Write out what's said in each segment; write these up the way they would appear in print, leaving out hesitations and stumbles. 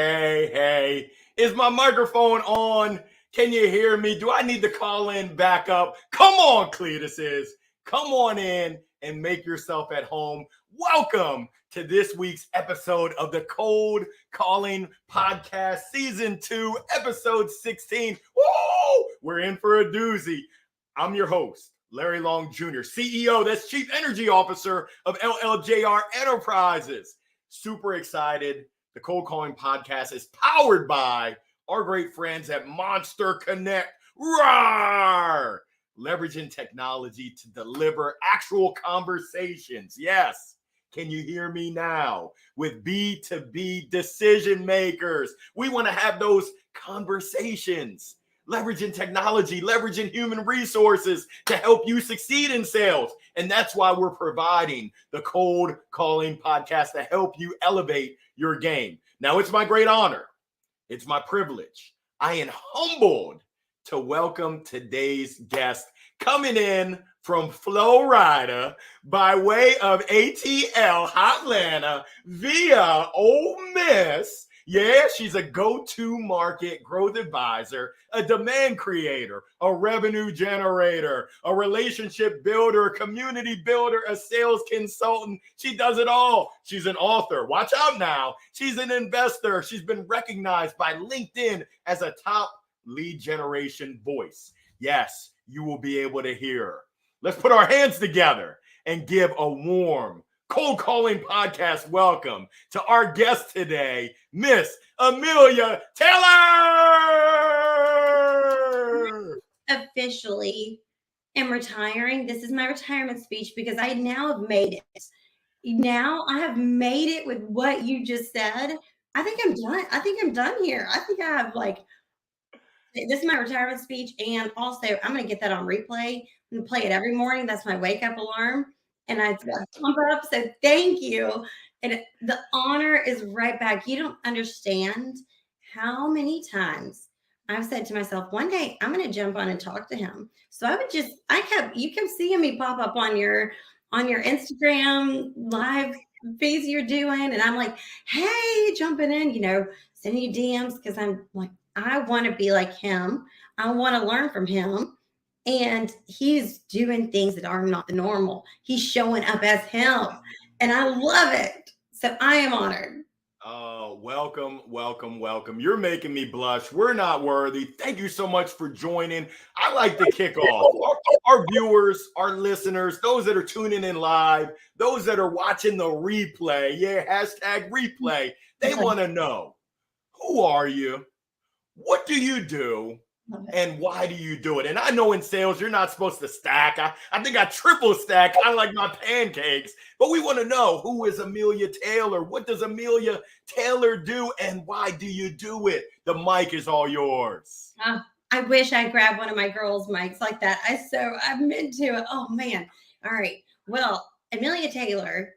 Hey. Is my microphone on? Can you hear me? Do I need to call in back up? Come on, Cletuses. Come on in and make yourself at home. Welcome to this week's episode of the Cold Calling Podcast, Season 2, Episode 16. Woo! We're in for a doozy. I'm your host, Larry Long Jr., CEO, that's Chief Energy Officer of LLJR Enterprises. Super excited. The Cold Calling Podcast is powered by our great friends at Monster Connect. Roar! Leveraging technology to deliver actual conversations. Yes. Can you hear me now? With B2B decision makers. We want to have those conversations. Leveraging technology, leveraging human resources to help you succeed in sales. And that's why we're providing the Cold Calling Podcast to help you elevate your game. Now, it's my great honor. It's my privilege. I am humbled to welcome today's guest coming in from Florida by way of ATL, Hotlanta, via Ole Miss. Yeah, she's a go-to market growth advisor, a demand creator, a revenue generator, a relationship builder, a community builder, a sales consultant. She does it all. She's an author. Watch out now. She's an investor. She's been recognized by LinkedIn as a top lead generation voice. Yes, you will be able to hear her. Let's put our hands together and give a warm Cold Calling Podcast welcome to our guest today, Miss Amelia Taylor. Officially am retiring. This is my retirement speech because I now have made it. Now I have made it with what you just said. I think I'm done. I think I'm done here. I think I have this is my retirement speech. And also I'm going to get that on replay. I'm going to play it every morning. That's my wake up alarm. And I pump up. So thank you. And the honor is right back. You don't understand how many times I've said to myself, one day I'm going to jump on and talk to him. So you kept seeing me pop up on your Instagram live feeds you're doing. And I'm like, hey, jumping in, sending you DMs because I'm like, I want to be like him. I want to learn from him. And he's doing things that are not the normal. He's showing up as him. And I love it. So I am honored. Oh, welcome. You're making me blush. We're not worthy. Thank you so much for joining. I like to kick off. Our viewers, our listeners, those that are tuning in live, those that are watching the replay, #replay, they want to know, who are you? What do you do? And why do you do it? And I know in sales, you're not supposed to stack. I think I triple stack, kind of like my pancakes. But we want to know, who is Amelia Taylor? What does Amelia Taylor do? And why do you do it? The mic is all yours. I wish I grabbed one of my girls' mics like that. I'm into it. Oh, man. All right. Well, Amelia Taylor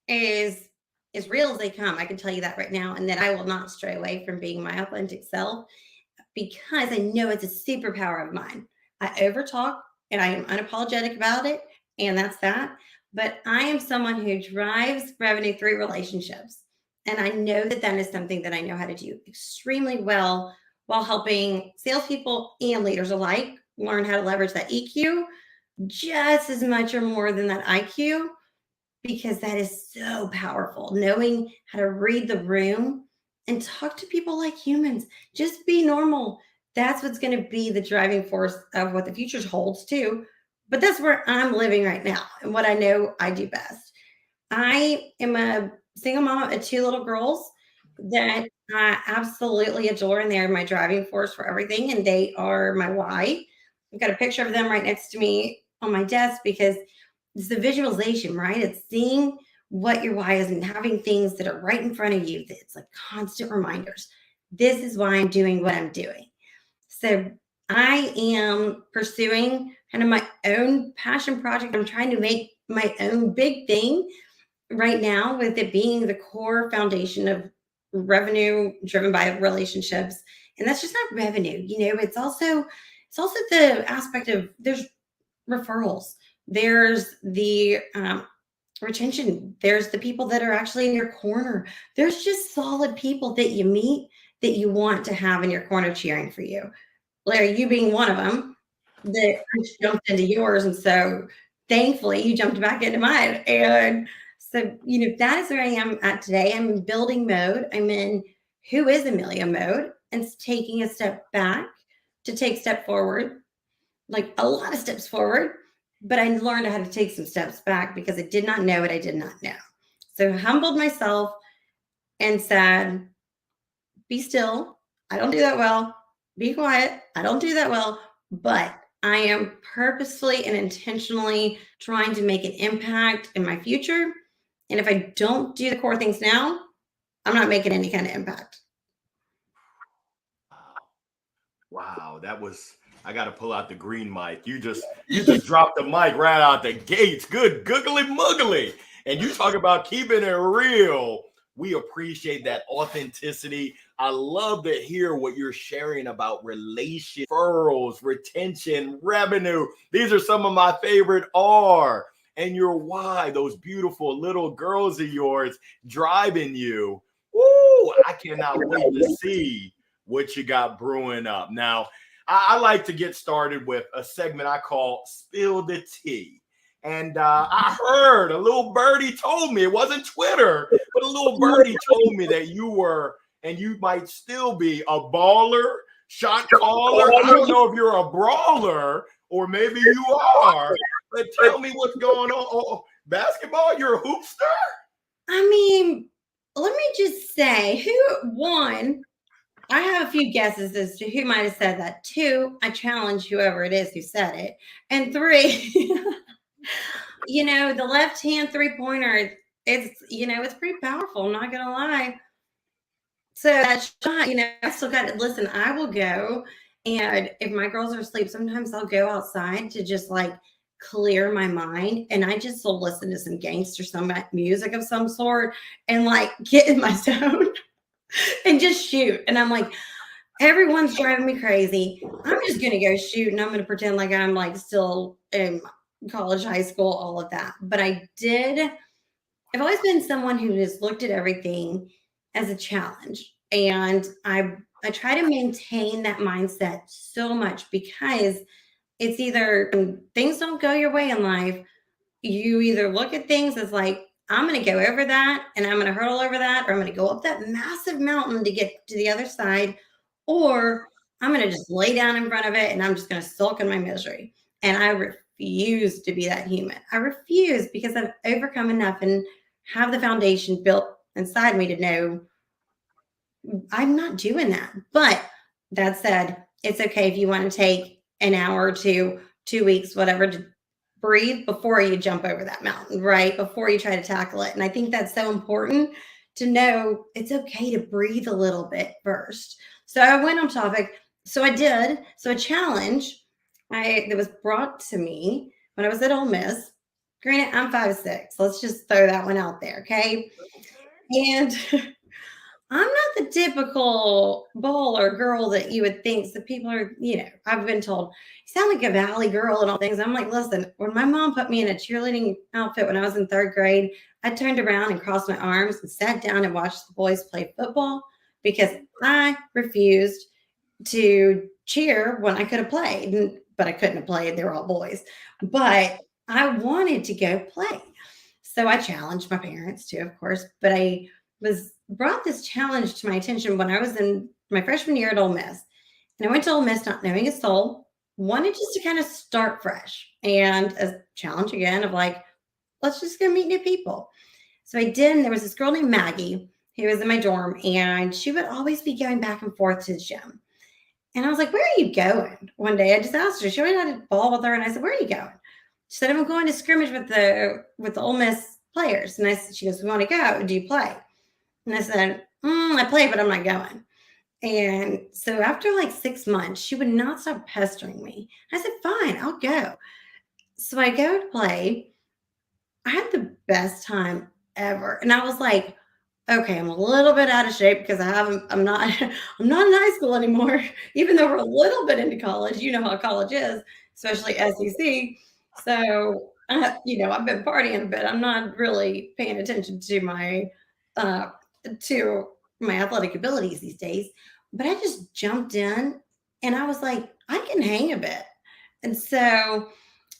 is as real as they come. I can tell you that right now. And that I will not stray away from being my authentic self, because I know it's a superpower of mine. I overtalk and I am unapologetic about it. And that's that. But I am someone who drives revenue through relationships. And I know that is something that I know how to do extremely well while helping salespeople and leaders alike learn how to leverage that EQ just as much or more than that IQ, because that is so powerful. Knowing how to read the room and talk to people like humans. Just be normal. That's what's going to be the driving force of what the future holds too. But that's where I'm living right now and what I know I do best. I am a single mom of 2 little girls that I absolutely adore, and they're my driving force for everything, and they are my why. I've got a picture of them right next to me on my desk because it's the visualization, right? It's seeing what your why is and having things that are right in front of you. It's like constant reminders. This is why I'm doing what I'm doing. So I am pursuing kind of my own passion project. I'm trying to make my own big thing right now, with it being the core foundation of revenue driven by relationships. And that's just not revenue. It's also the aspect of there's referrals. There's the retention. There's the people that are actually in your corner. There's just solid people that you meet that you want to have in your corner cheering for you. Larry, you being one of them, that jumped into yours. And so thankfully you jumped back into mine. And so, that is where I am at today. I'm in building mode. I'm in who is Amelia mode and taking a step back to take step forward, like a lot of steps forward. But I learned how to take some steps back because I did not know what I did not know. So humbled myself and said, be still. I don't do that well. Be quiet. I don't do that well. But I am purposefully and intentionally trying to make an impact in my future. And if I don't do the core things now, I'm not making any kind of impact. Wow, that was. I got to pull out the green mic. You just dropped the mic right out the gates. Good googly muggly. And you talk about keeping it real. We appreciate that authenticity. I love to hear what you're sharing about relation, referrals, retention, revenue. These are some of my favorite R and your why, those beautiful little girls of yours driving you. Ooh, I cannot wait to see what you got brewing up. Now, I like to get started with a segment I call Spill the Tea. And I heard a little birdie told me, it wasn't Twitter, but a little birdie told me that you were, and you might still be, a baller, shot caller. I don't know if you're a brawler or maybe you are, but tell me what's going on. Oh, basketball, you're a hoopster? I mean, let me just say who won. I have a few guesses as to who might have said that. 2, I challenge whoever it is who said it. And 3, the left hand 3-pointer, it's pretty powerful. I'm not going to lie. So that shot, I still got to listen. I will go. And if my girls are asleep, sometimes I'll go outside to just like clear my mind. And I just will listen to some gangster, some music of some sort and like get in my zone and just shoot. And I'm like, everyone's driving me crazy. I'm just going to go shoot and I'm going to pretend like I'm like still in college, high school, all of that. But I've always been someone who has looked at everything as a challenge. And I try to maintain that mindset so much because it's either when things don't go your way in life, you either look at things as like, I'm going to go over that and I'm going to hurdle over that, or I'm going to go up that massive mountain to get to the other side, or I'm going to just lay down in front of it and I'm just going to sulk in my misery. And I refuse to be that human. I refuse because I've overcome enough and have the foundation built inside me to know I'm not doing that. But that said, it's okay if you want to take an hour or 2 weeks, whatever, to breathe before you jump over that mountain, right? Before you try to tackle it. And I think that's so important to know it's okay to breathe a little bit first. So I went on topic. So I did. So a challenge that was brought to me when I was at Ole Miss. Granted, I'm 5'6". Let's just throw that one out there, okay? And I'm not the typical baller girl that you would think. So people are, I've been told, you sound like a valley girl and all things. I'm like, listen, when my mom put me in a cheerleading outfit when I was in 3rd grade, I turned around and crossed my arms and sat down and watched the boys play football because I refused to cheer when I could have played, but I couldn't have played. They were all boys. But I wanted to go play. So I challenged my parents too, of course, but I brought this challenge to my attention when I was in my freshman year at Ole Miss. And I went to Ole Miss not knowing a soul, wanted just to kind of start fresh and a challenge again of like, let's just go meet new people. So I did, and there was this girl named Maggie who was in my dorm, and she would always be going back and forth to the gym. And I was like, where are you going? One day I just asked her, she already had a ball with her, and I said, where are you going? She said, I'm going to scrimmage with the Ole Miss players. And she goes, we want to go. Do you play? And I said, I play, but I'm not going. And so after like 6 months, she would not stop pestering me. I said, fine, I'll go. So I go to play. I had the best time ever. And I was like, okay, I'm a little bit out of shape because I'm not in high school anymore, even though we're a little bit into college. You know how college is, especially SEC. So I've been partying, but I'm not really paying attention uh, to my athletic abilities these days. But I just jumped in and I was like, I can hang a bit. And so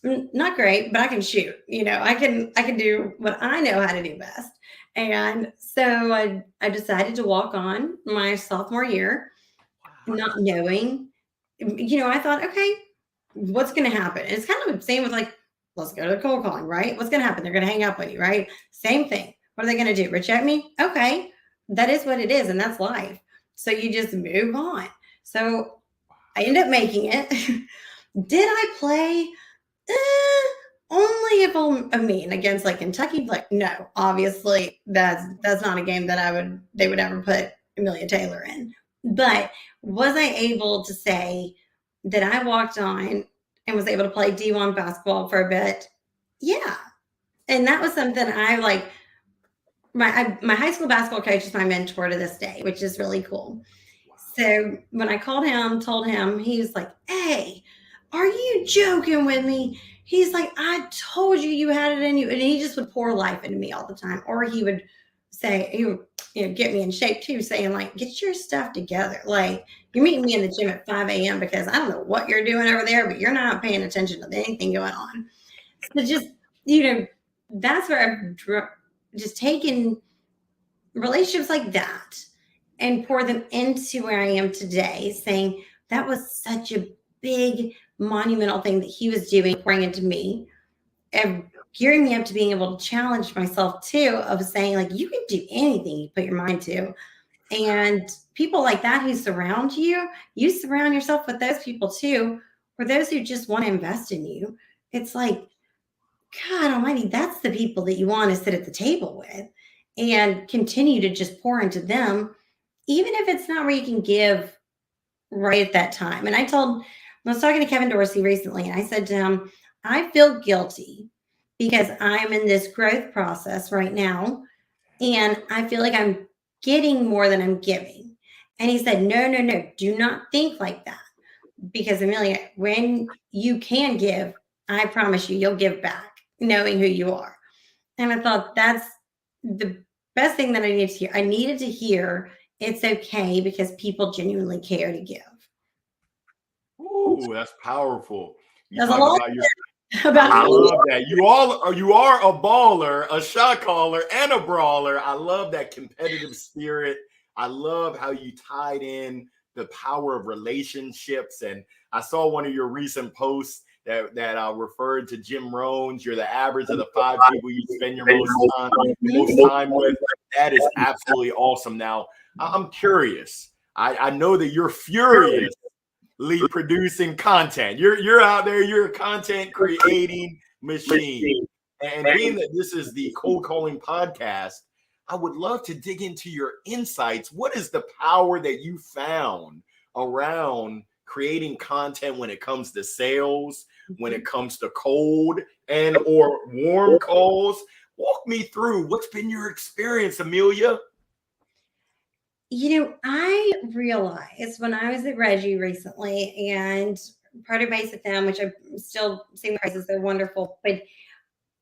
not great, but I can shoot. I can do what I know how to do best. And so I decided to walk on my sophomore year, not knowing. I thought, okay, what's going to happen? And it's kind of the same with like, let's go to cold calling, right? What's going to happen? They're going to hang up on you, right? Same thing. What are they going to do? Reject me? Okay, that is what it is, and that's life. So you just move on. So I end up making it. Did I play? Only if against like Kentucky, like no, obviously that's not a game that they would ever put Amelia Taylor in. But was I able to say that I walked on and was able to play D1 basketball for a bit? Yeah. And that was something I like. My high school basketball coach is my mentor to this day, which is really cool. So when I called him, told him, he was like, "Hey, are you joking with me?" He's like, "I told you you had it in you." And he just would pour life into me all the time. Or he would say, he would, get me in shape too, saying, like, get your stuff together. Like, you're meeting me in the gym at 5 a.m. because I don't know what you're doing over there, but you're not paying attention to anything going on. So just, that's where I've just taken relationships like that and pour them into where I am today, saying that was such a big monumental thing that he was doing, pouring into me and gearing me up to being able to challenge myself too, of saying, like, you can do anything you put your mind to. And people like that who surround you, you surround yourself with those people too, or those who just want to invest in you. It's like, God almighty, that's the people that you want to sit at the table with and continue to just pour into them, even if it's not where you can give right at that time. And I was talking to Kevin Dorsey recently, and I said to him, I feel guilty because I'm in this growth process right now, and I feel like I'm getting more than I'm giving. And he said, no, no, no, do not think like that. Because Amelia, when you can give, I promise you, you'll give back, knowing who you are. And I thought that's the best thing that I needed to hear. I needed to hear it's okay because people genuinely care to give. Ooh, that's powerful. You There's a talk lot about your I about me. love that. You are a baller, a shot caller, and a brawler. I love that competitive spirit. I love how you tied in the power of relationships. And I saw one of your recent posts that referred to Jim Rohns. You're the average of the 5 people you spend your most time with. That is absolutely awesome. Now, I'm curious. I know that you're furious producing content. You're out there, you're a content creating machine. And being that this is the cold calling podcast, I would love to dig into your insights. What is the power that you found around creating content when it comes to sales, when it comes to cold and or warm calls? Walk me through what's been your experience, Amelia. I realized when I was at Reggie recently and part of Base of them, which I'm still seeing the prices, they're wonderful. But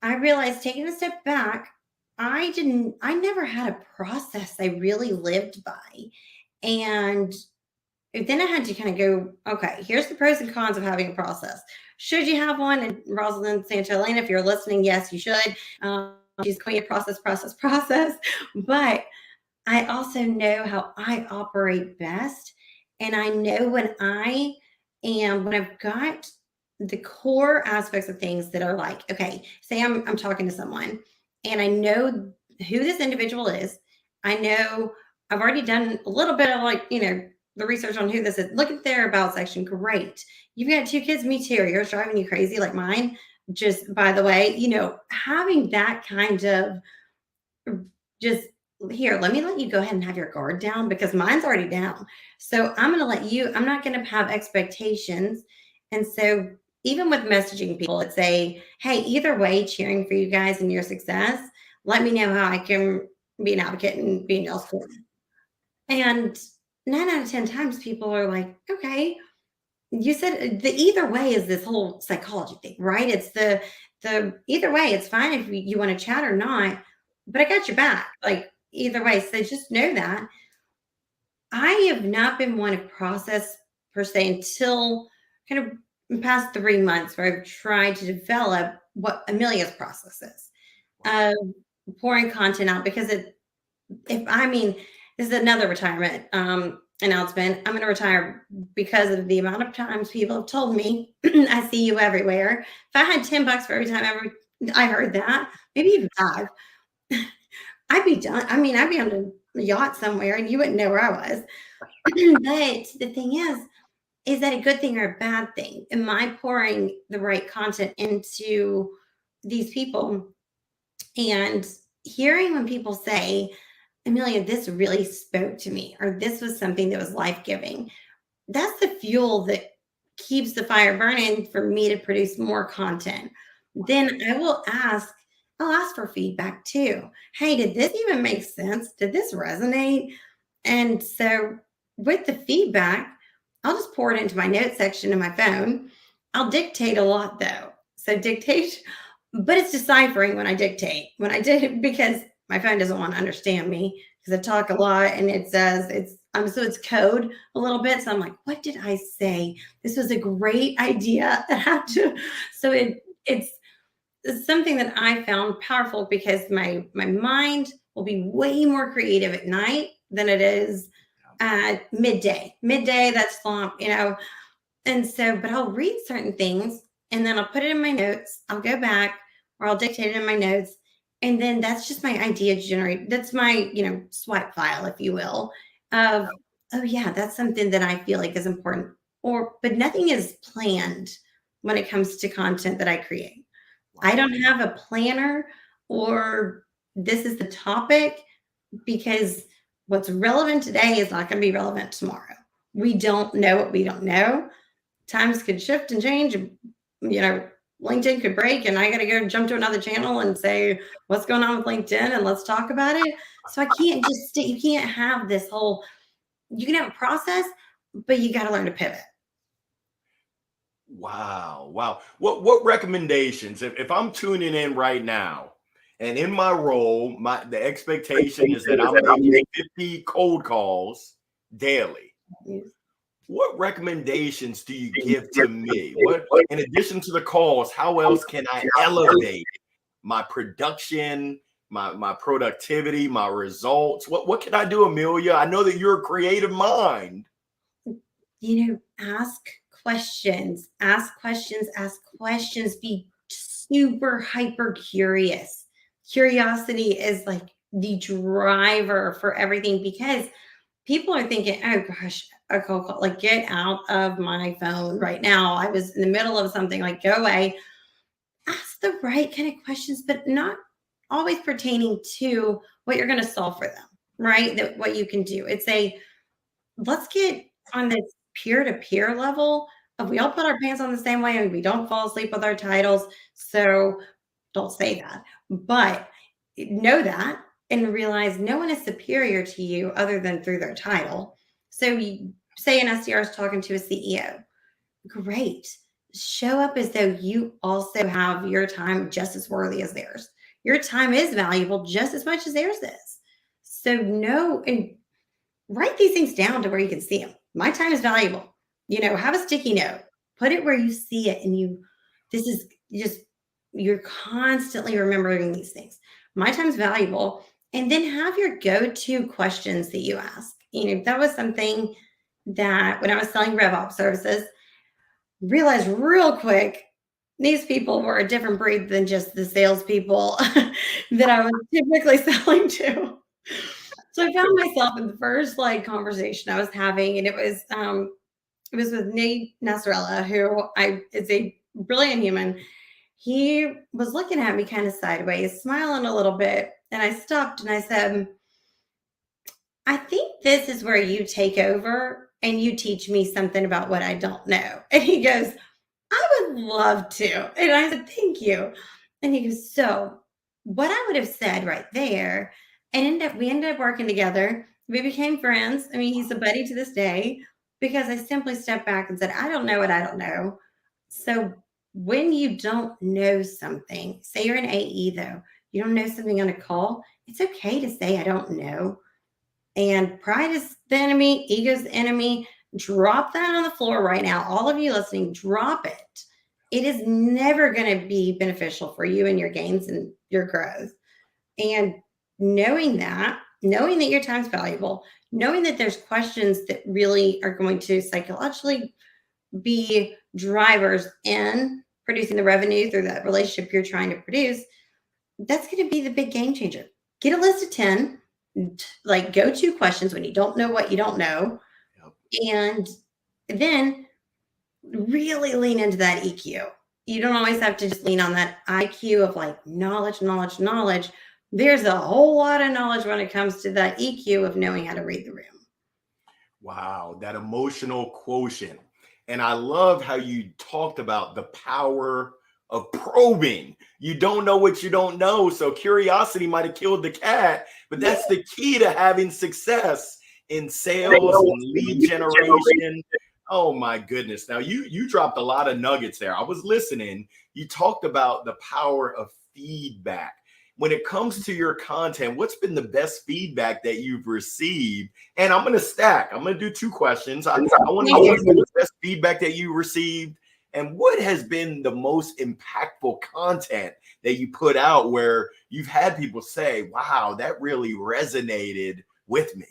I realized taking a step back, I never had a process I really lived by. And then I had to kind of go, okay, here's the pros and cons of having a process. Should you have one? And Rosalind Santolena, if you're listening, yes, you should. She's queen of process. But I also know how I operate best. And I know when I've got the core aspects of things that are like, okay, say I'm talking to someone and I know who this individual is. I know I've already done a little bit of like, the research on who this is. Look at their about section. Great. You've got 2 kids, me too. Yours driving you crazy like mine. Just by the way, having that kind of just here, let me let you go ahead and have your guard down because mine's already down. So I'm not going to have expectations. And so even with messaging people, it's hey, either way, cheering for you guys and your success. Let me know how I can be an advocate and be in y'all's corner. And 9 out of 10 times people are like, okay, you said the either way is this whole psychology thing, right? It's So either way, it's fine if you want to chat or not, but I got your back. Like either way. So just know that I have not been one to process per se until kind of the past 3 months where I've tried to develop what Amelia's process is of pouring content out because if I mean, this is another retirement announcement. I'm going to retire because of the amount of times people have told me, I see you everywhere. If I had $10 for every time I heard that, maybe even five, I'd be done. I mean, I'd be on a yacht somewhere and you wouldn't know where I was. But the thing is that a good thing or a bad thing? Am I pouring the right content into these people and hearing when people say, Amelia, this really spoke to me, or this was something that was life giving? That's the fuel that keeps the fire burning for me to produce more content. Then I'll ask for feedback too. Hey, did this even make sense? Did this resonate? And so with the feedback, I'll just pour it into my notes section in my phone. I'll dictate a lot though. So dictate, but it's deciphering when I dictate. When I did because my phone doesn't want to understand me because I talk a lot and it says so it's code a little bit. So I'm like, what did I say? This was a great idea. I have to. So it's something that I found powerful because my mind will be way more creative at night than it is at midday. Midday, that's slump. And so, but I'll read certain things and then I'll put it in my notes. I'll go back or I'll dictate it in my notes. And then that's just my idea generate. That's my, swipe file, if you will, of, oh yeah, that's something that I feel like is important. But nothing is planned when it comes to content that I create. I don't have a planner or this is the topic because what's relevant today is not going to be relevant tomorrow. We don't know what we don't know. Times could shift and change. LinkedIn could break and I got to go jump to another channel and say, what's going on with LinkedIn and let's talk about it. So I can't you can't have this whole, you can have a process, but you got to learn to pivot. Wow. Wow. What recommendations, if I'm tuning in right now and in my role, the expectation is that I'm making 50 cold calls daily. What recommendations do you give to me? What, in addition to the calls, how else can I elevate my production, my productivity, my results? What can I do, Amelia? I know that you're a creative mind. Ask questions, be super hyper curious. Curiosity is like the driver for everything because people are thinking, oh gosh, a cold call, like get out of my phone right now. I was in the middle of something, like go away. Ask the right kind of questions, but not always pertaining to what you're going to solve for them, right? That what you can do. Let's get on this peer-to-peer level of we all put our pants on the same way and we don't fall asleep with our titles. So don't say that. But know that and realize no one is superior to you other than through their title. So you say an SDR is talking to a CEO. Great. Show up as though you also have your time just as worthy as theirs. Your time is valuable just as much as theirs is. So know and write these things down to where you can see them. My time is valuable. Have a sticky note, put it where you see it. And this is just, you're constantly remembering these things. My time's valuable. And then have your go-to questions that you ask. That was something that when I was selling RevOps services, realized real quick, these people were a different breed than just the salespeople that I was typically selling to. So I found myself in the first conversation I was having, and it was with Nate Nasrallah, who is a brilliant human. He was looking at me kind of sideways, smiling a little bit, and I stopped and I said, I think this is where you take over and you teach me something about what I don't know. And he goes, I would love to. And I said, thank you. And he goes, so what I would have said right there, and we ended up working together. We became friends. I mean, he's a buddy to this day because I simply stepped back and said, I don't know what I don't know. So when you don't know something, say you're an AE though, you don't know something on a call, it's okay to say, I don't know. And pride is the enemy, ego is the enemy. Drop that on the floor right now. All of you listening, drop it. It is never going to be beneficial for you and your gains and your growth. And knowing that your time's valuable, knowing that there's questions that really are going to psychologically be drivers in producing the revenue through that relationship you're trying to produce, that's going to be the big game changer. Get a list of 10, like go-to questions when you don't know what you don't know. Yep. And then really lean into that EQ. You don't always have to just lean on that IQ of like knowledge. There's a whole lot of knowledge when it comes to that EQ of knowing how to read the room. Wow, that emotional quotient. And I love how you talked about the power of probing. You don't know what you don't know. So curiosity might have killed the cat, but that's the key to having success in sales and lead generation. Oh my goodness. Now you dropped a lot of nuggets there. I was listening. You talked about the power of feedback. When it comes to your content, what's been the best feedback that you've received? And I'm going to stack. I'm going to do 2 questions. I want to know what's the best feedback that you received, and what has been the most impactful content that you put out where you've had people say, wow, that really resonated with me.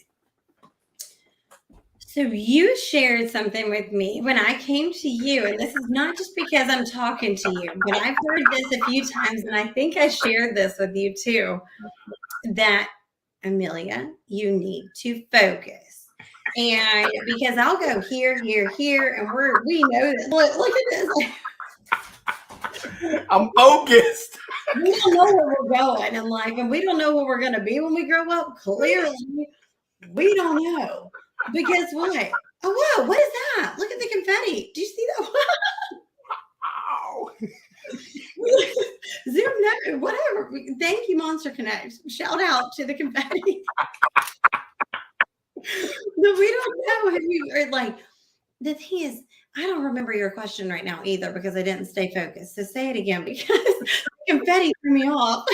So you shared something with me when I came to you, and this is not just because I'm talking to you, but I've heard this a few times, and I think I shared this with you too, that Amelia, you need to focus. And because I'll go here, and we know that. Look at this. I'm focused. We don't know where we're going in life, and we don't know what we're going to be when we grow up. Clearly, we don't know. But guess what? Oh, wow. What is that? Look at the confetti. Do you see that? Wow. Zoom, no, whatever. Thank you, Monster Connect. Shout out to the confetti. No, we don't know. Have you, or like, the thing is, I don't remember your question right now either because I didn't stay focused. So say it again because confetti threw me off.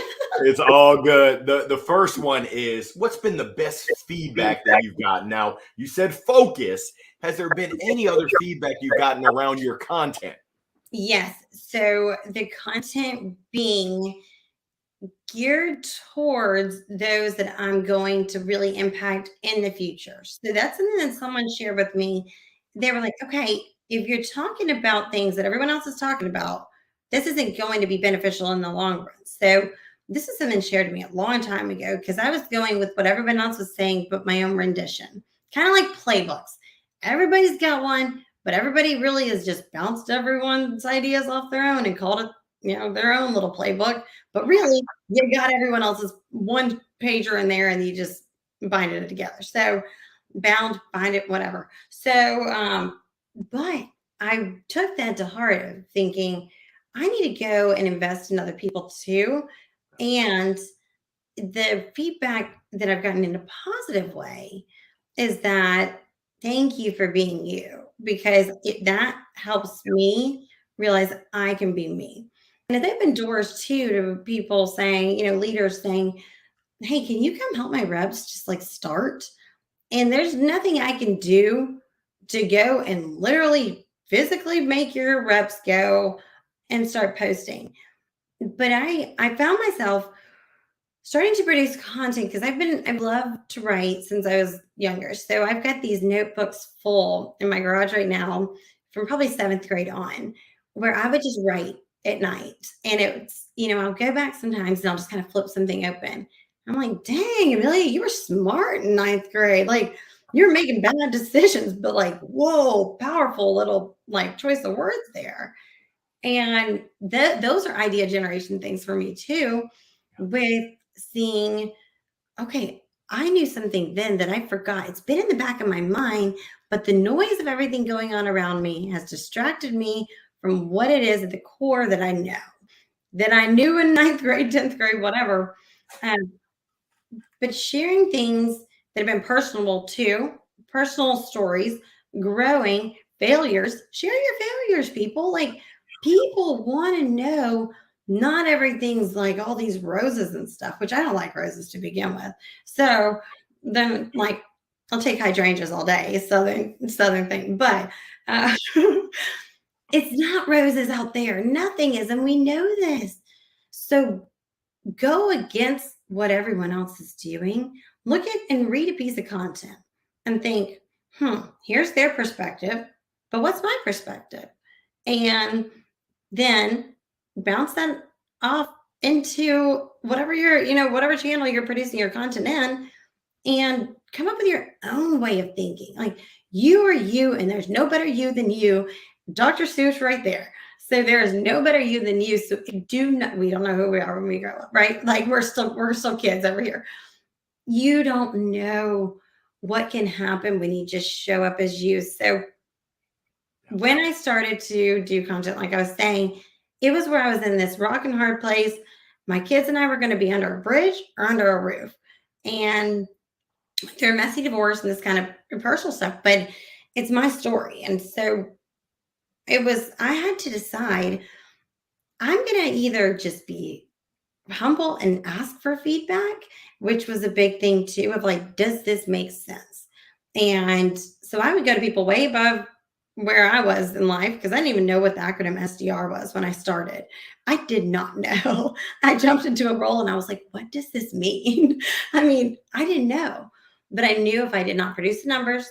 It's all good. The first one is, what's been the best feedback that you've gotten? Now, you said focus. Has there been any other feedback you've gotten around your content? Yes. So the content being geared towards those that I'm going to really impact in the future. So that's something that someone shared with me. They were like, okay, if you're talking about things that everyone else is talking about, this isn't going to be beneficial in the long run. So this is something shared to me a long time ago because I was going with what everyone else was saying, but my own rendition, kind of like playbooks. Everybody's got one, but everybody really has just bounced everyone's ideas off their own and called it, their own little playbook. But really, you got everyone else's one pager in there and you just bind it together. So bound, bind it, whatever. So, but I took that to heart of thinking, I need to go and invest in other people too. And the feedback that I've gotten in a positive way is that thank you for being you, because that helps me realize I can be me. And they've been doors too to people saying, leaders saying, hey, can you come help my reps just like start? And there's nothing I can do to go and literally physically make your reps go and start posting. But I found myself starting to produce content because I've loved to write since I was younger. So I've got these notebooks full in my garage right now from probably 7th grade on, where I would just write at night. And it's, I'll go back sometimes and I'll just kind of flip something open. I'm like, dang, Amelia, you were smart in 9th grade. Like, you're making bad decisions, but like, whoa, powerful little like choice of words there. And those are idea generation things for me too, with seeing, okay, I knew something then that I forgot. It's been in the back of my mind, but the noise of everything going on around me has distracted me from what it is at the core that I know, that I knew in 9th grade, 10th grade, whatever. But sharing things that have been personal too, personal stories, growing, failures, share your failures, people. Like, people want to know not everything's like all these roses and stuff, which I don't like roses to begin with. So then, like, I'll take hydrangeas all day, southern thing, but uh, it's not roses out there. Nothing is, and we know this. So go against what everyone else is doing. Look at and read a piece of content and think, here's their perspective, but what's my perspective? And then bounce that off into whatever whatever channel you're producing your content in, and come up with your own way of thinking. Like, you are you, and there's no better you than you. Dr. Seuss right there. So there is no better you than you. So we don't know who we are when we grow up, right? Like, we're still kids over here. You don't know what can happen when you just show up as you. So when I started to do content, like I was saying, it was where I was in this rock and hard place. My kids and I were going to be under a bridge or under a roof. And through a messy divorce and this kind of personal stuff, but it's my story. And so I had to decide, I'm going to either just be humble and ask for feedback, which was a big thing too, of like, does this make sense? And so I would go to people way above where I was in life, because I didn't even know what the acronym SDR was when I started. I did not know. I jumped into a role and I was like, what does this mean? I mean, I didn't know, but I knew if I did not produce the numbers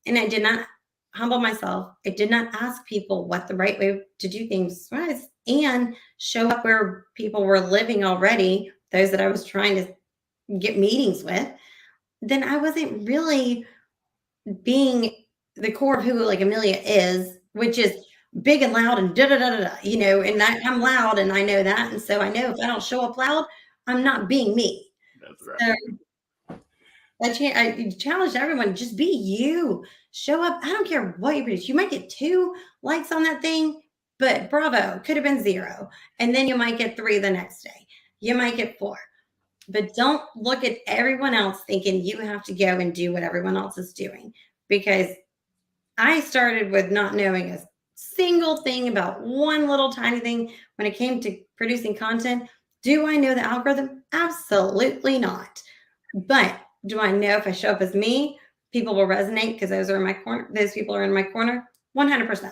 and I did not humble myself, I did not ask people what the right way to do things was, and show up where people were living already, those that I was trying to get meetings with, then I wasn't really being the core of who like Amelia is, which is big and loud and da da da da da, and I'm loud and I know that. And so I know if I don't show up loud, I'm not being me. That's So right. I challenge everyone, just be you. Show up. I don't care what you produce. You might get 2 likes on that thing, but bravo, could have been 0. And then you might get 3 the next day. You might get 4. But don't look at everyone else thinking you have to go and do what everyone else is doing. Because I started with not knowing a single thing about one little tiny thing when it came to producing content. Do I know the algorithm? Absolutely not. But do I know if I show up as me, people will resonate because those are in my corner. Those people are in my corner. 100%.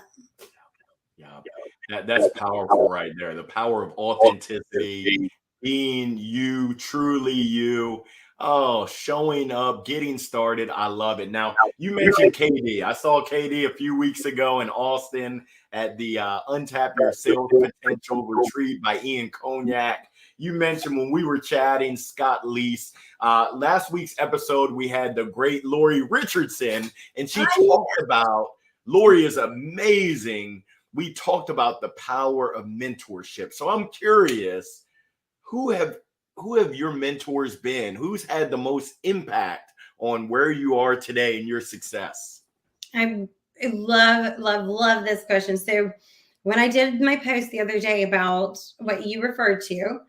Yeah, that's powerful right there. The power of authenticity, being you, truly you. Oh, showing up, getting started. I love it. Now, you mentioned KD. I saw KD a few weeks ago in Austin at the Untap Your Sales Potential retreat by Ian Cognac. You mentioned when we were chatting, Scott Leese. Last week's episode, we had the great Lori Richardson, and she talked about, Lori is amazing. We talked about the power of mentorship. So I'm curious, who have your mentors been? Who's had the most impact on where you are today and your success? I love this question. So when I did my post the other day about what you referred to,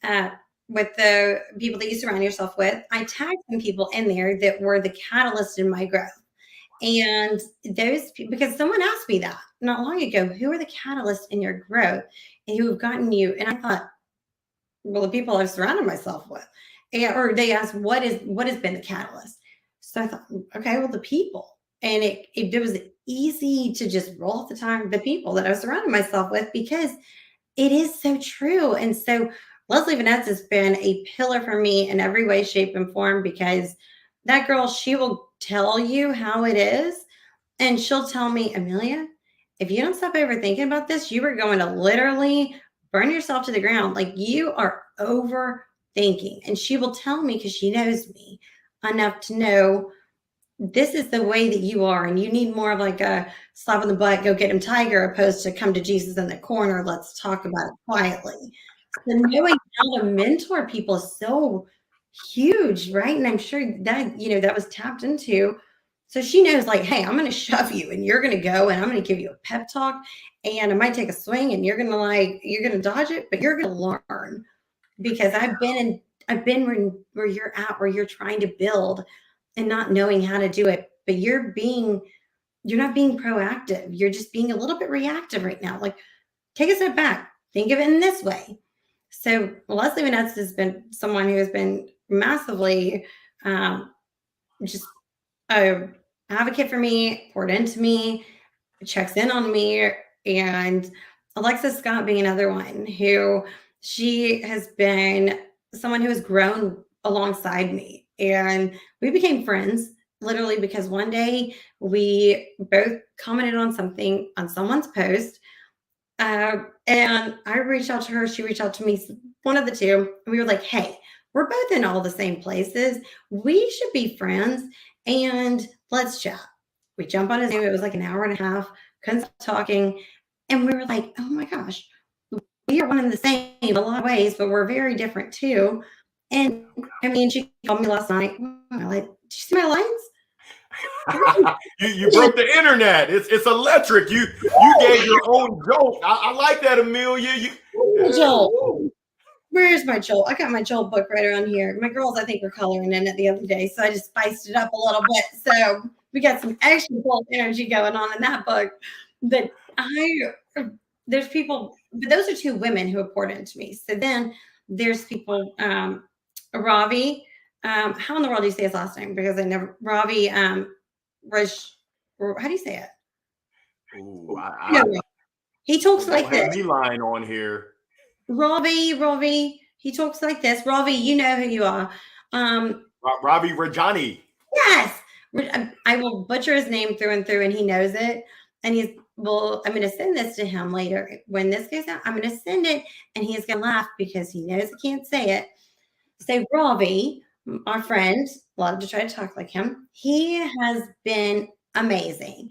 uh, with the people that you surround yourself with, I tagged some people in there that were the catalyst in my growth. And those people, because someone asked me that not long ago, who are the catalysts in your growth and who have gotten you? And I thought, well, the people I've surrounded myself with. Or they asked, what has been the catalyst? So I thought, okay, well, the people. And it was easy to just roll off the tongue, the people that I was surrounding myself with, because it is so true. And so Leslie Vanetz has been a pillar for me in every way, shape, and form, because that girl, she will tell you how it is. And she'll tell me, Amelia, if you don't stop overthinking about this, you are going to literally burn yourself to the ground. Like, you are overthinking. And she will tell me, because she knows me enough to know this is the way that you are. And you need more of like a slap in the butt, go get him tiger, opposed to come to Jesus in the corner. Let's talk about it quietly. So knowing how to mentor people is so huge, right? And I'm sure that, that was tapped into. So she knows, like, hey, I'm going to shove you and you're going to go, and I'm going to give you a pep talk, and I might take a swing and you're going to dodge it, but you're going to learn, because I've been where you're at, where you're trying to build and not knowing how to do it, but you're not being proactive. You're just being a little bit reactive right now. Like, take a step back. Think of it in this way. So Leslie Vanessa has been someone who has been massively just a advocate for me, poured into me, checks in on me, and Alexis Scott being another one who she has been someone who has grown alongside me. And we became friends literally because one day we both commented on something on someone's post. And I reached out to her, she reached out to me, one of the two. And we were like, hey, we're both in all the same places. We should be friends and let's chat. We jump on a Zoom. It was like an hour and a half, couldn't stop talking. And we were like, oh my gosh, we are one and the same in a lot of ways, but we're very different too. And I mean, she called me last night. I'm like, did you see my lines? you broke the internet. It's electric. You gave your own joke. I like that, Amelia. Joel. Where's my Joel? I got my Joel book right around here. My girls, I think, were coloring in it the other day, so I just spiced it up a little bit. So we got some extra Joel energy going on in that book. But there's people, but those are two women who have poured into me. So then there's people, Ravi. How in the world do you say his last name? Because I never, Ravi, how do you say it? Ooh, he talks like this. Me lying on here. Ravi, he talks like this. Ravi, you know who you are. Ravi Rajani. Yes, I will butcher his name through and through, and he knows it. And he's well. I'm going to send this to him later when this goes out. I'm going to send it, and he's going to laugh because he knows I can't say it. So Ravi, our friend, love to try to talk like him. He has been amazing.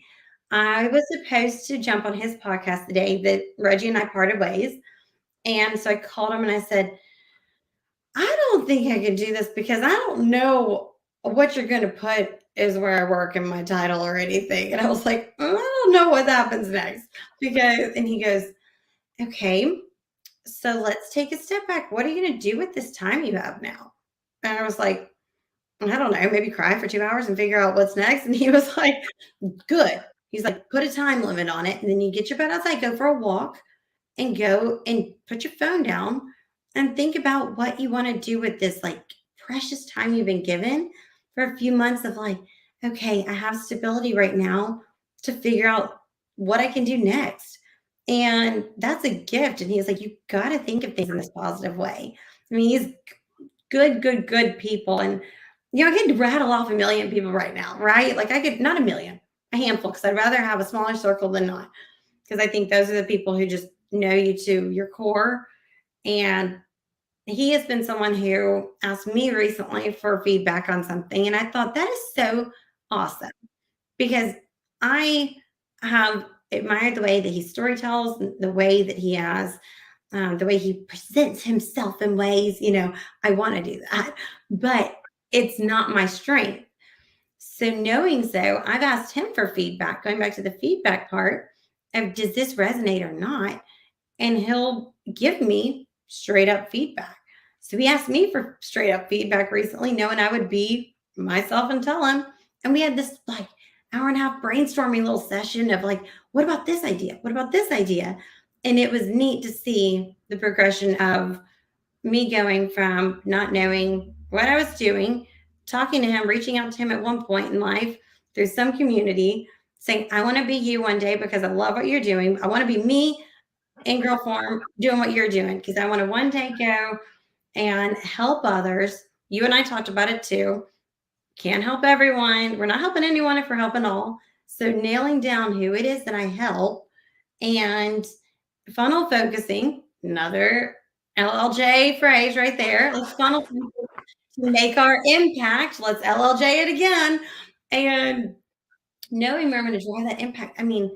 I was supposed to jump on his podcast the day that Reggie and I parted ways. And so I called him and I said, I don't think I can do this because I don't know what you're going to put is where I work in my title or anything. And I was like, I don't know what happens next. And he goes, okay, so let's take a step back. What are you going to do with this time you have now? And I was like, I don't know, maybe cry for 2 hours and figure out what's next. And he was like, good. He's like, put a time limit on it. And then you get your butt outside, go for a walk and go and put your phone down and think about what you want to do with this like precious time you've been given for a few months of like, okay, I have stability right now to figure out what I can do next. And that's a gift. And he's like, you got to think of things in this positive way. I mean, he's good people. And, you know, I could rattle off a million people right now, right? Like I could, not a million, a handful, because I'd rather have a smaller circle than not. Because I think those are the people who just know you to your core. And he has been someone who asked me recently for feedback on something. And I thought that is so awesome because I have admired the way that he storytells, the way that he has, the way he presents himself in ways, you know, I want to do that, but it's not my strength. So knowing so, I've asked him for feedback, going back to the feedback part of does this resonate or not? And he'll give me straight up feedback. So he asked me for straight up feedback recently, knowing I would be myself and tell him. And we had this like hour and a half brainstorming little session of like, what about this idea? What about this idea? And it was neat to see the progression of me going from not knowing what I was doing, talking to him, reaching out to him at one point in life through some community, saying, I want to be you one day because I love what you're doing. I want to be me in girl form doing what you're doing because I want to one day go and help others. You and I talked about it too. Can't help everyone. We're not helping anyone if we're helping all. So nailing down who it is that I help and funnel focusing, another LLJ phrase right there. Let's funnel to make our impact. Let's LLJ it again. And knowing where I'm going to drive that impact. I mean,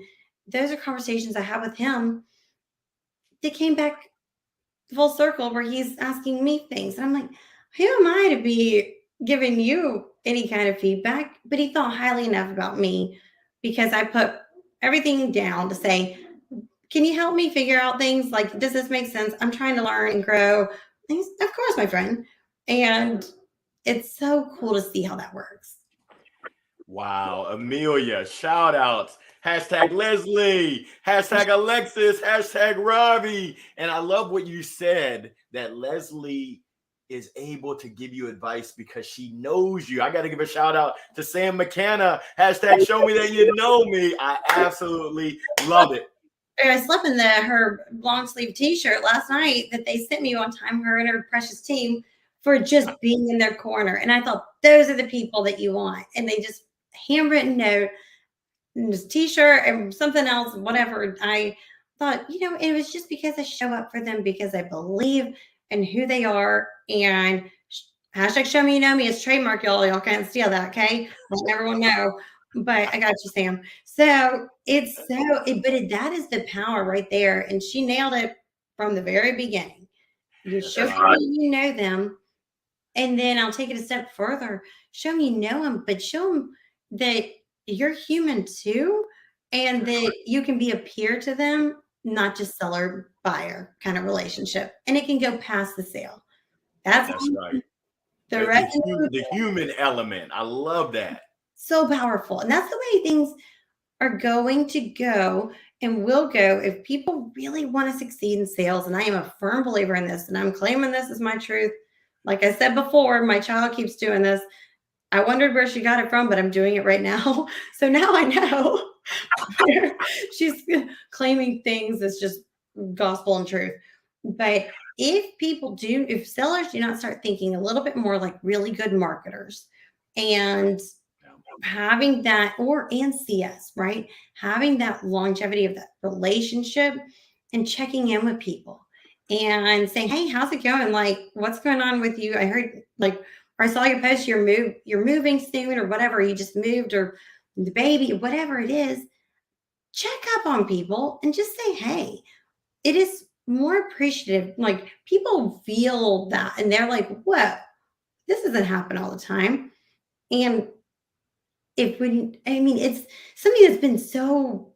those are conversations I have with him. They came back full circle where he's asking me things. And I'm like, who am I to be giving you any kind of feedback? But he thought highly enough about me because I put everything down to say, can you help me figure out things? Like, does this make sense? I'm trying to learn and grow. Of course, my friend. And it's so cool to see how that works. Wow, Amelia, shout outs Hashtag Leslie, hashtag Alexis, hashtag Robbie. And I love what you said that Leslie is able to give you advice because she knows you. I got to give a shout out to Sam McKenna. Hashtag show me that you know me. I absolutely love it. I slept in her long sleeve t-shirt last night that they sent me one time, her and her precious team, for just being in their corner. And I thought those are the people that you want. And they just handwritten note and this t-shirt and something else, whatever. I thought, it was just because I show up for them because I believe in who they are. And hashtag show me you know me is trademark, y'all. Y'all can't steal that, okay? Let everyone know. But I got you, Sam. So that is the power right there. And she nailed it from the very beginning. You show me you know them. And then I'll take it a step further. Show me you know them, but show them that you're human too. And that you can be a peer to them, not just seller buyer kind of relationship. And it can go past the sale. That's right. The human element. I love that. So powerful. And that's the way things are going to go and will go if people really want to succeed in sales. And I am a firm believer in this, and I'm claiming this as my truth. Like I said before, my child keeps doing this. I wondered where she got it from, but I'm doing it right now. So now I know she's claiming things as just gospel and truth. But if sellers do not start thinking a little bit more like really good marketers and having that, and CS, right? Having that longevity of that relationship and checking in with people and saying, hey, how's it going? Like, what's going on with you? I heard or I saw your post, you're moving soon or whatever. You just moved or the baby, whatever it is. Check up on people and just say, hey, it is more appreciative. Like people feel that and they're like, whoa, this doesn't happen all the time. And it's something that's been so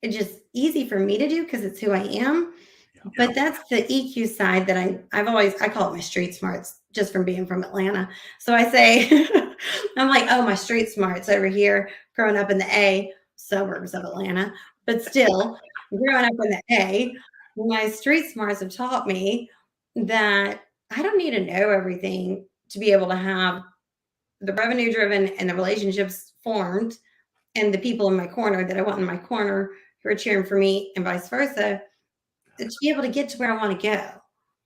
just easy for me to do because it's who I am. Yeah. But that's the EQ side that I call it my street smarts just from being from Atlanta. So I say, I'm like, oh, my street smarts over here growing up in the A suburbs of Atlanta, but still growing up in the A, my street smarts have taught me that I don't need to know everything to be able to have the revenue driven and the relationships formed and the people in my corner that I want in my corner who are cheering for me and vice versa to be able to get to where I want to go.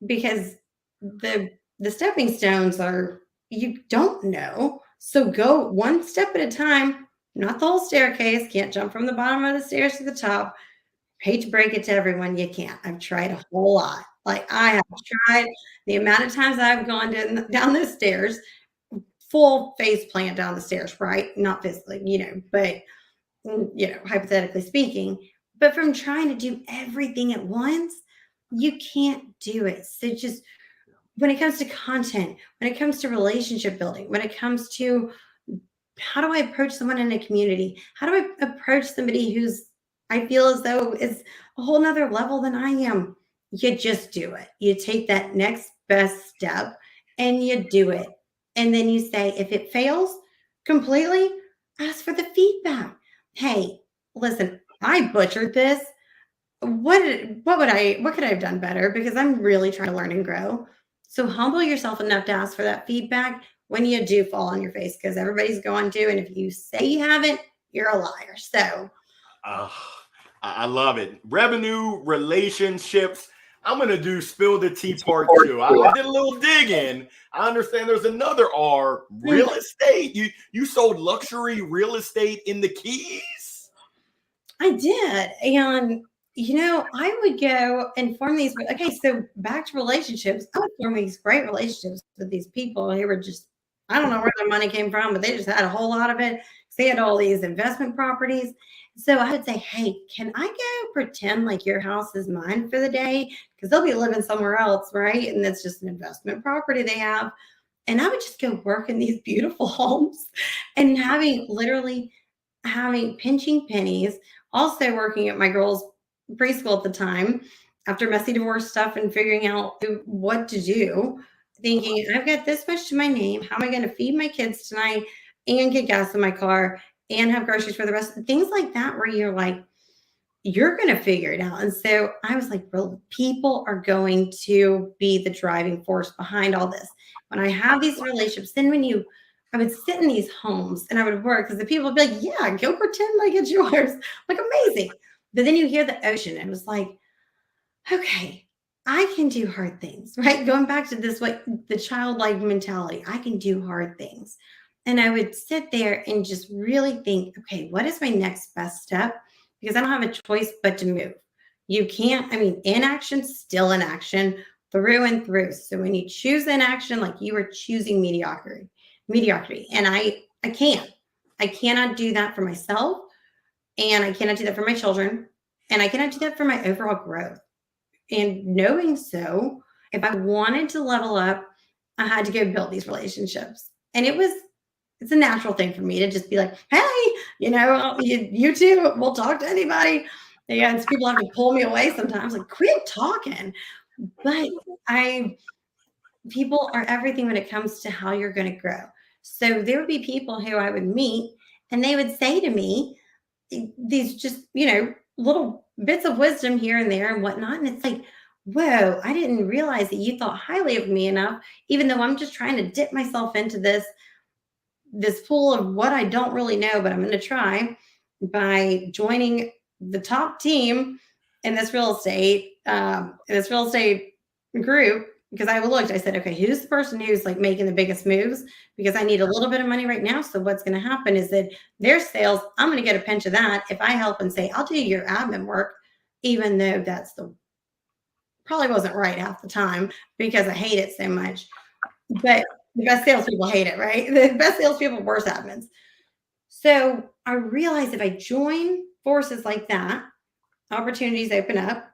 Because the stepping stones are, you don't know. So go one step at a time, not the whole staircase. Can't jump from the bottom of the stairs to the top. Hate to break it to everyone, you can't. I've tried a whole lot. Like I have tried the amount of times I've gone down those stairs, full face plant down the stairs, right? Not physically, but hypothetically speaking, but from trying to do everything at once, you can't do it. So just when it comes to content, when it comes to relationship building, when it comes to how do I approach someone in a community? How do I approach somebody who's I feel as though is a whole nother level than I am? You just do it. You take that next best step and you do it. And then you say, if it fails completely, ask for the feedback. Hey, listen, I butchered this. What could I have done better? Because I'm really trying to learn and grow. So humble yourself enough to ask for that feedback when you do fall on your face, because everybody's going to. And if you say you haven't, you're a liar. So I love it. Revenue, relationships. I'm going to do spill the tea part 2. I did a little digging. I understand there's another R, real estate. You sold luxury real estate in the Keys? I did. And, I would go and form these. Okay, so back to relationships. I would form these great relationships with these people who were just, I don't know where their money came from, but they just had a whole lot of it. They had all these investment properties. So I would say, hey, can I go pretend like your house is mine for the day? Because they'll be living somewhere else, right? And that's just an investment property they have. And I would just go work in these beautiful homes and literally having pinching pennies, also working at my girls' preschool at the time after messy divorce stuff and figuring out what to do, thinking, I've got this much to my name. How am I going to feed my kids tonight and get gas in my car and have groceries for the rest, things like that, where you're like, you're going to figure it out. And so I was like, well, people are going to be the driving force behind all this. When I have these relationships, then I would sit in these homes and I would work because the people would be like, yeah, go pretend like it's yours. Like, amazing. But then you hear the ocean and it was like, okay, I can do hard things, right? Going back to this, like the childlike mentality, I can do hard things. And I would sit there and just really think, okay, what is my next best step? Because I don't have a choice but to move. You can't, I mean, inaction, still inaction, through and through. So when you choose inaction, like you are choosing mediocrity. And I can't. I cannot do that for myself. And I cannot do that for my children. And I cannot do that for my overall growth. And knowing so, if I wanted to level up, I had to go build these relationships. And it's a natural thing for me to just be like, hey, you too, we'll talk to anybody. And people have to pull me away sometimes, like, quit talking. But people are everything when it comes to how you're going to grow. So there would be people who I would meet and they would say to me these just, little bits of wisdom here and there and whatnot. And it's like, whoa, I didn't realize that you thought highly of me enough, even though I'm just trying to dip myself into this pool of what I don't really know, but I'm going to try by joining the top team in this real estate group. Because I looked, I said, okay, who's the person who's like making the biggest moves? Because I need a little bit of money right now. So what's going to happen is that their sales, I'm going to get a pinch of that if I help and say, I'll do your admin work, even though probably wasn't right half the time because I hate it so much. But the best salespeople hate it, right? The best salespeople, worst admins. So I realized if I join forces like that, opportunities open up,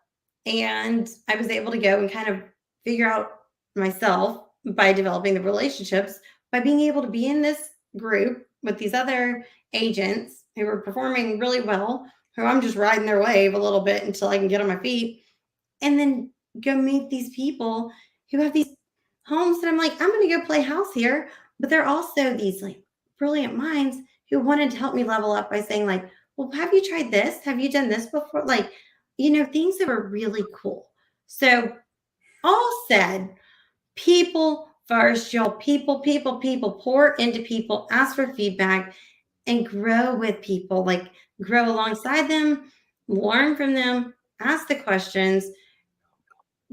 and I was able to go and kind of figure out myself by developing the relationships, by being able to be in this group with these other agents who were performing really well, who I'm just riding their wave a little bit until I can get on my feet, and then go meet these people who have these homes that I'm like, I'm going to go play house here. But they're also these like brilliant minds who wanted to help me level up by saying, like, well, have you tried this? Have you done this before? Like, things that were really cool. So, all said, people first, y'all. People, pour into people, ask for feedback, and grow with people. Like, grow alongside them, learn from them, ask the questions,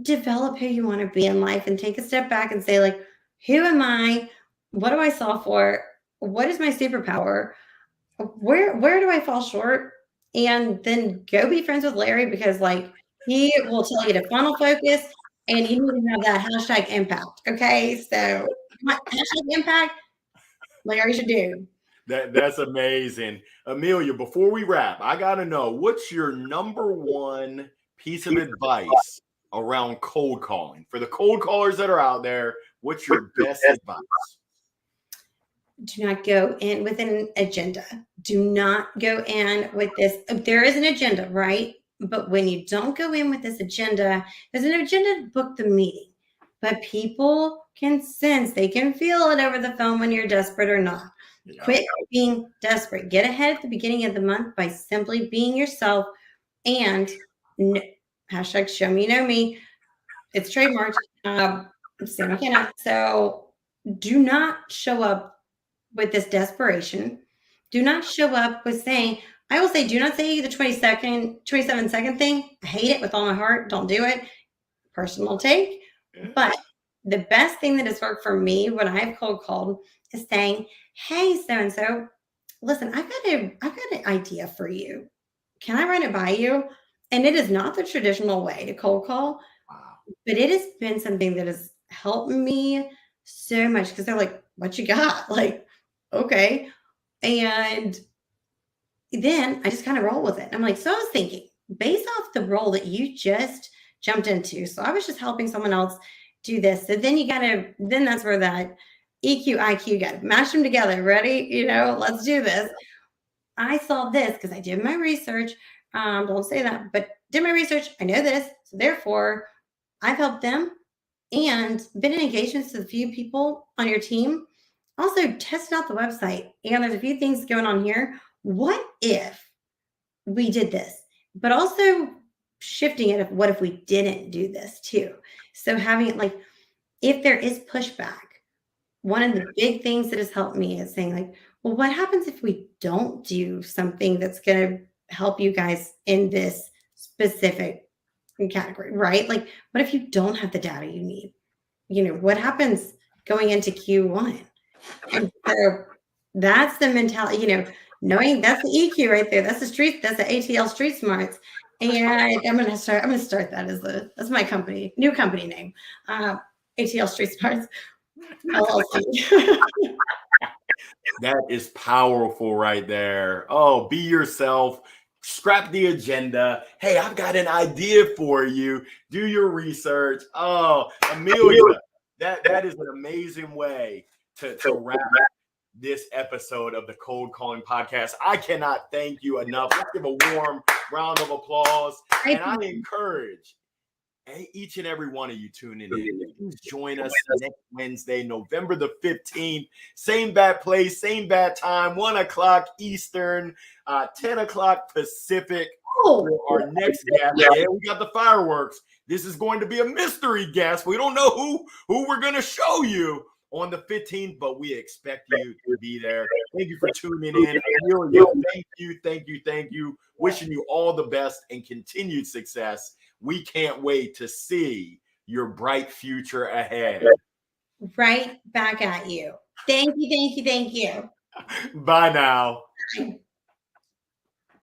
develop who you want to be in life, and take a step back and say, like, who am I? What do I solve for? What is my superpower? Where do I fall short? And then go be friends with Larry, because like he will tell you to funnel focus and you need to have that hashtag impact. Okay. So hashtag impact, Larry should do. That's amazing. Amelia, before we wrap, I gotta know, what's your number one piece of advice around cold calling? For the cold callers that are out there, what's your best advice? Do not go in with an agenda. Do not go in with this. There is an agenda, right? But when you don't go in with this agenda, there's an agenda to book the meeting. But people can sense, they can feel it over the phone when you're desperate or not. Yeah. Quit being desperate. Get ahead at the beginning of the month by simply being yourself, and hashtag show me, know me. It's trademarked. Sam McKenna. So do not show up with this desperation. Do not show up with saying, I will say, do not say the 27-second thing. I hate it with all my heart. Don't do it. Personal take. But the best thing that has worked for me when I've cold called is saying, hey, so-and-so, listen, I've got an idea for you. Can I run it by you? And it is not the traditional way to cold call, but it has been something that has helped me so much, because they're like, what you got? Like, okay. And then I just kind of roll with it. I'm like, so I was thinking, based off the role that you just jumped into. So I was just helping someone else do this. So then then that's where that EQ, IQ got to mash them together. Ready? Let's do this. I saw this because I did my research. Don't say that, but did my research. I know this. So therefore, I've helped them and been in engagements with a few people on your team. Also, tested out the website. And there's a few things going on here. what if we did this? But also shifting it of what if we didn't do this too? So having it like, if there is pushback, one of the big things that has helped me is saying like, well, what happens if we don't do something that's going to help you guys in this specific category, right? Like, what if you don't have the data you need? What happens going into Q1? And so that's the mentality, knowing that's the EQ right there. That's the ATL Street Smarts. And I'm gonna start that that's my new company name. ATL Street Smarts LLC. That is powerful right there. Oh, be yourself. Scrap the agenda. Hey, I've got an idea for you. Do your research. Oh, Amelia, that is an amazing way to wrap this episode of the Cold Calling Podcast. I cannot thank you enough. Let's give a warm round of applause. And I encourage each and every one of you tuning in. Please join us next Wednesday, November the 15th. Same bad place, same bad time, 1 o'clock Eastern, 10 o'clock Pacific. For our next guest. Yeah, we got the fireworks. This is going to be a mystery guest. We don't know who we're going to show you on the 15th, but we expect you to be there. Thank you for tuning in. Amelia, thank you. Wishing you all the best and continued success. We can't wait to see your bright future ahead. Right back at you. Thank you. Bye now. Bye.